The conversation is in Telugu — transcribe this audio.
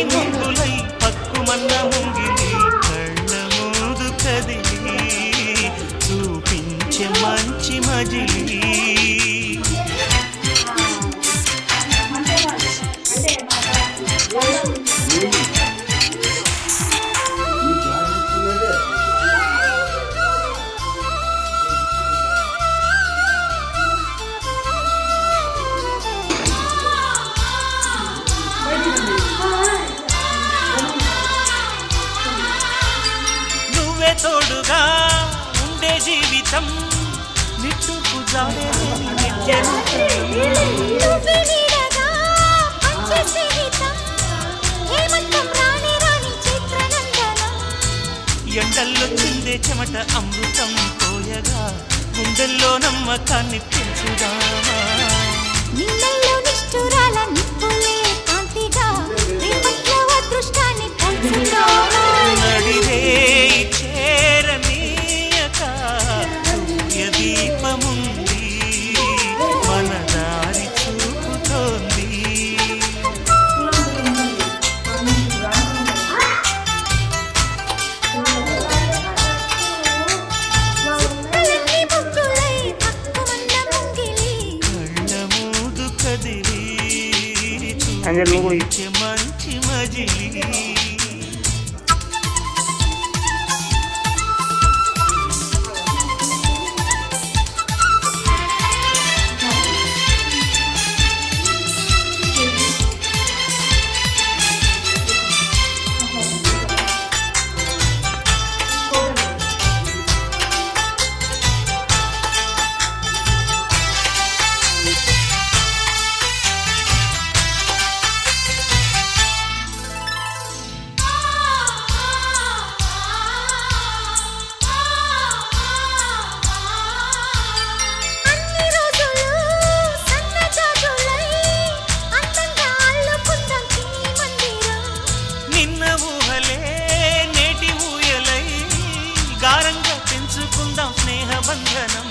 ముందులై పక్కుమన్న ముంగిలి కళ్ళ మూదు కదిలి చూపించే మంచి మజిలీ తోడుగా ఉండే జీవితం నిట్టుకు జాడేని ఎండల్లో చిందే చెమట అమృతం పోయగా గుండెల్లో నమ్మకాన్ని పెంచుదామా నిన్నల్లో నిష్ఠురాల నిప్పులే కాంతిగా రేపట్లో అదృష్టాన్ని పంచుదామా నడిరే చేరనీయక సూర్యదీపముంది మన దారి చూపుతోంది చూపించే మంచి మజిలీ గారంగా పెంచుకుందాం స్నేహ బంధనం